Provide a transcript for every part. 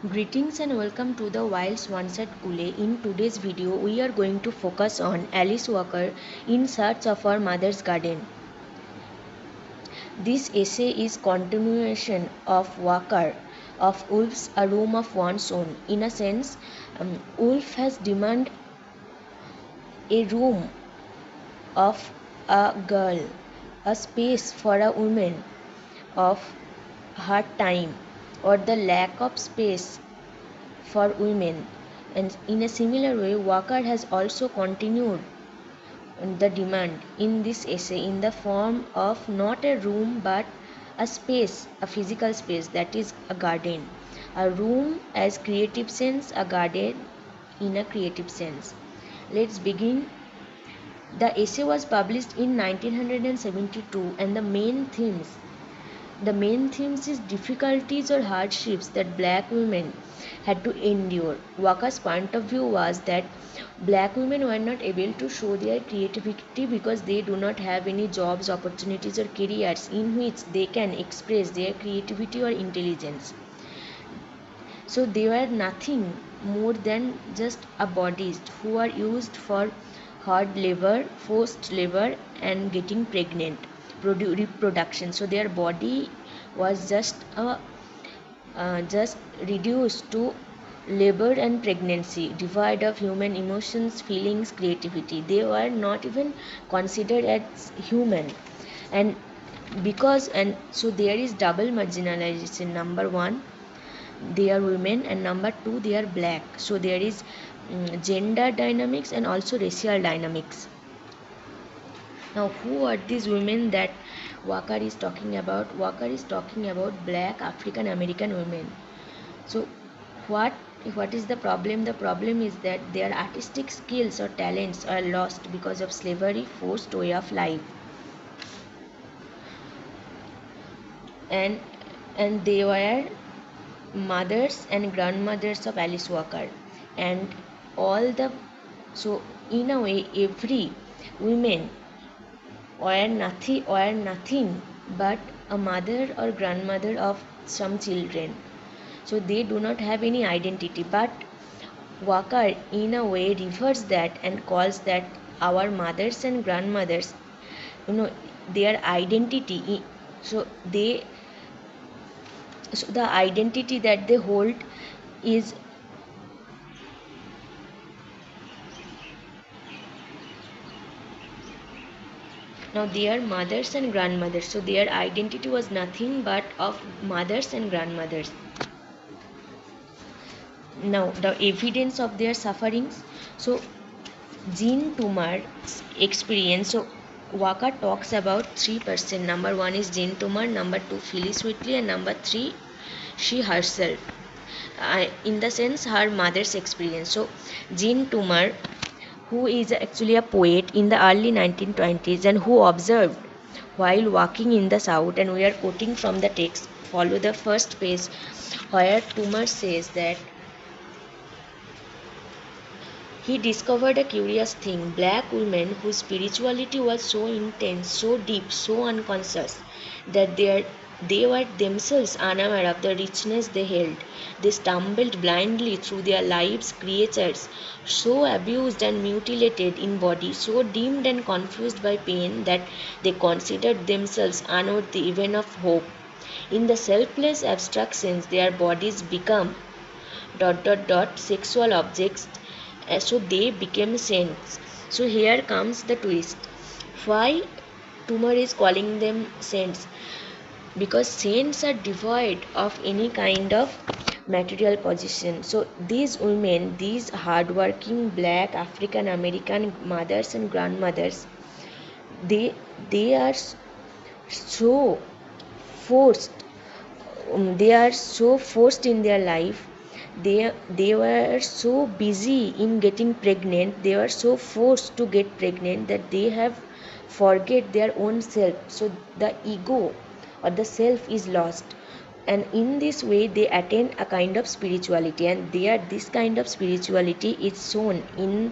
Greetings and welcome to the Wild Swans at Coole. In today's video, we are going to focus on Alice Walker in Search of Her Mother's Garden. This essay is continuation of Walker of Woolf's A Room of One's Own. In a sense, Woolf has demanded a room of a girl, a space for a woman of her time, or the lack of space for women. And in a similar way, Walker has also continued the demand in this essay in the form of not a room but a space, a physical space, that is a garden. A room as creative sense, a garden in a creative sense. Let's begin. The essay was published in 1972 and the main themes is difficulties or hardships that black women had to endure. Walker's point of view was that black women were not able to show their creativity because they do not have any jobs, opportunities or careers in which they can express their creativity or intelligence. So they were nothing more than just a bodies who are used for hard labor, forced labor and getting pregnant, reproduction. So their body was just reduced to labor and pregnancy, devoid of human emotions, feelings, creativity. They were not even considered as human. And so there is double marginalization. Number one, they are women, and number two, they are black. So there is gender dynamics and also racial dynamics. Now, who are these women that Walker is talking about? Walker is talking about black African American women. So what is the problem? The problem is that their artistic skills or talents are lost because of slavery, forced way of life. And they were mothers and grandmothers of Alice Walker, and so in a way every women were nothing but a mother or grandmother of some children. So they do not have any identity, but Walker in a way reverses that and calls that our mothers and grandmothers, their identity. So the identity that they hold is now their mothers and grandmothers. So their identity was nothing but of mothers and grandmothers. Now the evidence of their sufferings. So Jean Toomer's experience. So Walker talks about 3%. Number one is Jean Toomer, number two Phyllis Whitley, and number three she herself. In the sense her mother's experience. So Jean Toomer, who is actually a poet in the early 1920s and who observed while walking in the South, and we are quoting from the text, follow the first page, where Toomer says that he discovered a curious thing: black women whose spirituality was so intense, so deep, so unconscious, that they were themselves unaware of the richness they held. They stumbled blindly through their lives, creatures so abused and mutilated in body, so dimmed and confused by pain that they considered themselves unworthy even of hope. In the selfless abstractions, their bodies become sexual objects, so they became saints. So here comes the twist. Why Toomer is calling them saints? Because saints are devoid of any kind of material possession. So these women, these hardworking black African American mothers and grandmothers, they are so forced. They are so forced in their life. They were so busy in getting pregnant. They were so forced to get pregnant that they have forget their own self. So the ego or the self is lost, and in this way they attain a kind of spirituality, and this kind of spirituality is shown in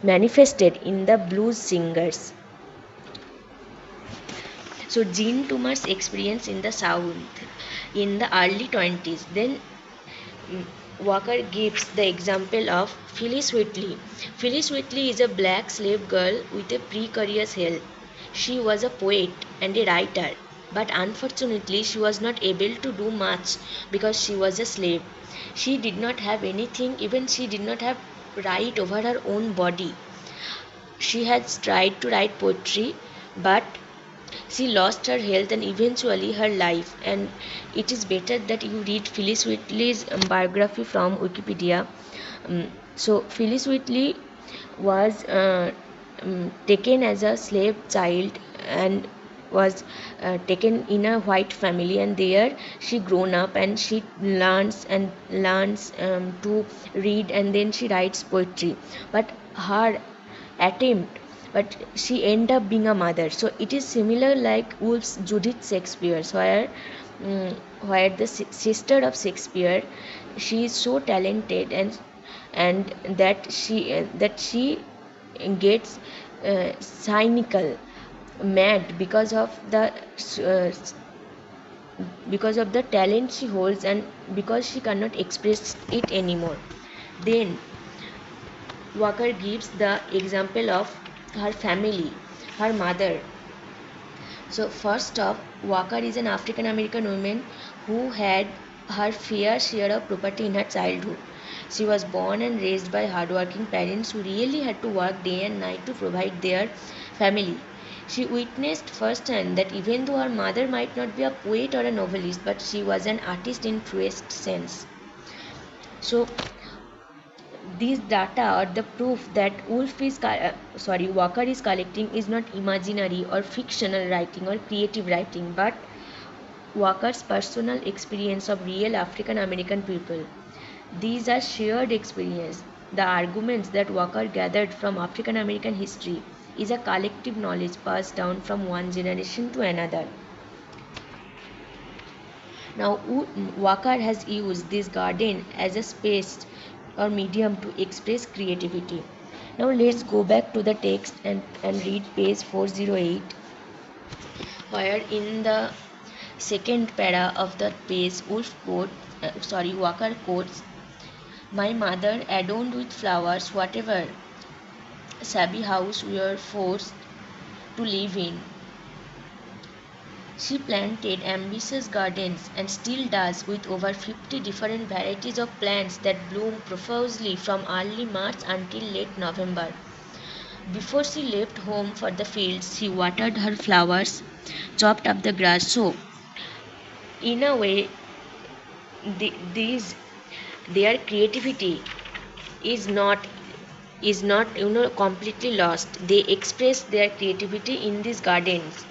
manifested in the blues singers. So Jean Toomer's experience in the South in the early 20s, then Walker gives the example of Phyllis Whitley. Phyllis Whitley is a black slave girl with a precarious health. She was a poet and a writer, but unfortunately she was not able to do much because she was a slave. She did not have anything, even she did not have right over her own body. She has tried to write poetry, but she lost her health and eventually her life. And it is better that you read Phyllis Whitley's biography from Wikipedia. So Phyllis Whitley was taken as a slave child and was taken in a white family, and there she grown up and she learns to read, and then she writes poetry. But her attempt but she ended up being a mother. So it is similar like Woolf's Judith Shakespeare, mm, where the sister of Shakespeare, she is so talented and that she gets cynical, mad uh, because of the talent she holds and because she cannot express it anymore. Then Walker gives the example of her family, her mother. So, first off, Walker is an African American woman who had her fair share of property in her childhood. She was born and raised by hardworking parents who really had to work day and night to provide their family. She witnessed firsthand that even though her mother might not be a poet or a novelist, but she was an artist in truest sense. So, these data or the proof that Walker is collecting is not imaginary or fictional writing or creative writing, but Walker's personal experience of real African American people. These are shared experience. The arguments that Walker gathered from African American history is a collective knowledge passed down from one generation to another. Now, Walker has used this garden as a space or medium to express creativity. Now, let's go back to the text and read page 408, where in the second para of the page, Walker quotes, "My mother adorned with flowers whatever shabby house we were forced to live in. She planted ambitious gardens and still does, with over 50 different varieties of plants that bloom profusely from early March until late November. Before she left home for the fields, she watered her flowers, chopped up the grass." So, in a way, these their creativity is not completely lost. They express their creativity in these gardens.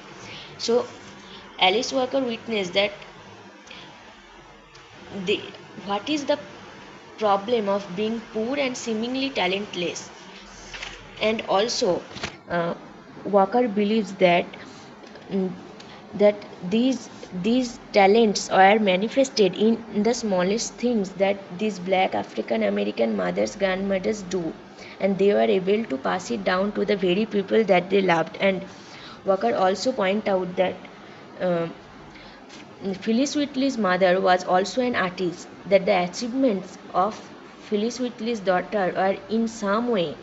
So Alice Walker witnessed that the what is the problem of being poor and seemingly talentless. And also uh, Walker believes mm, that these talents are manifested in the smallest things that these black African American mothers, grandmothers do, and they were able to pass it down to the very people that they loved. And Walker also point out that uh, Phyllis Whitley's mother was also an artist, that the achievements of Phyllis Whitley's daughter are in some way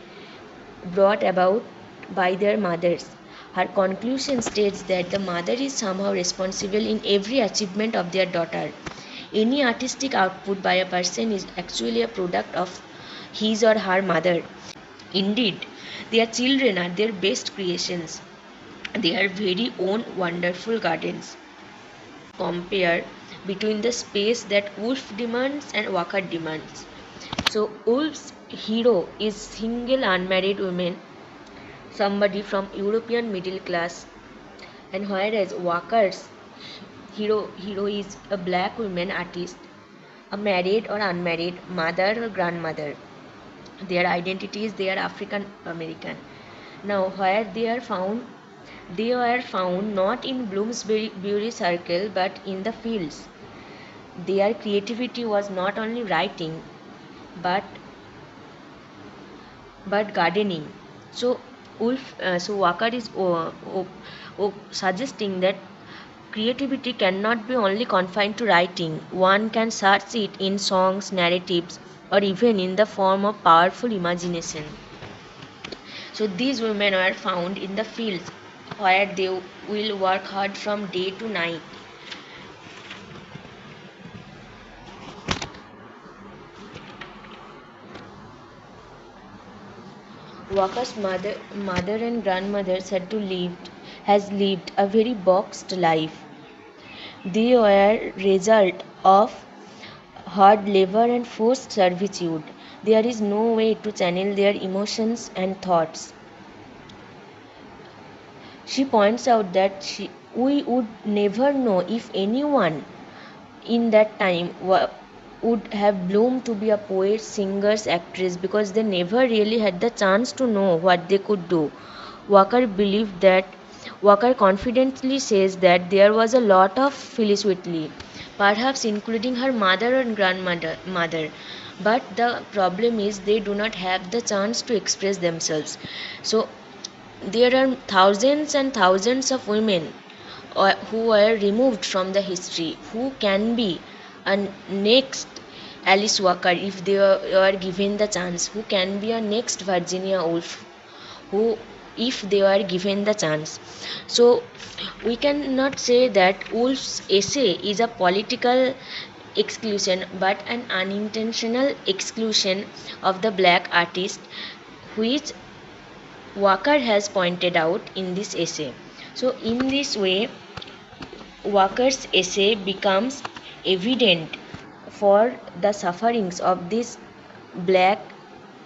brought about by their mothers. Her conclusion states that the mother is somehow responsible in every achievement of their daughter. Any artistic output by a person is actually a product of his or her mother. Indeed, their children are their best creations, their very own wonderful gardens. Compare between the space that Wolf demands and Walker demands. So Wolf's hero is single unmarried woman, somebody from European middle class, and whereas Walker's hero is a black woman artist, a married or unmarried mother or grandmother. Their identities, they are African American. Now where they were found not in Bloomsbury Circle but in the fields. Their creativity was not only writing but gardening. So Walker is suggesting that creativity cannot be only confined to writing. One can search it in songs, narratives, or even in the form of powerful imagination. So these women were found in the fields where they will work hard from day to night. Walker's mother and grandmother has lived a very boxed life. They were result of hard labor and forced servitude. There is no way to channel their emotions and thoughts. She points out that we would never know if anyone in that time would have bloomed to be a poet, singers, actress, because they never really had the chance to know what they could do. Walker confidently says that there was a lot of Phyllis Whitley, perhaps including her mother and grandmother, but the problem is they do not have the chance to express themselves. So there are thousands and thousands of women who were removed from the history, who can be a next Alice Walker if they were given the chance, who can be a next Virginia Woolf, who if they were given the chance. So we cannot say that Woolf's essay is a political exclusion but an unintentional exclusion of the black artist, which Walker has pointed out in this essay. So in this way, Walker's essay becomes evident for the sufferings of these black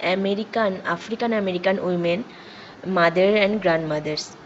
African American women, mother and grandmothers.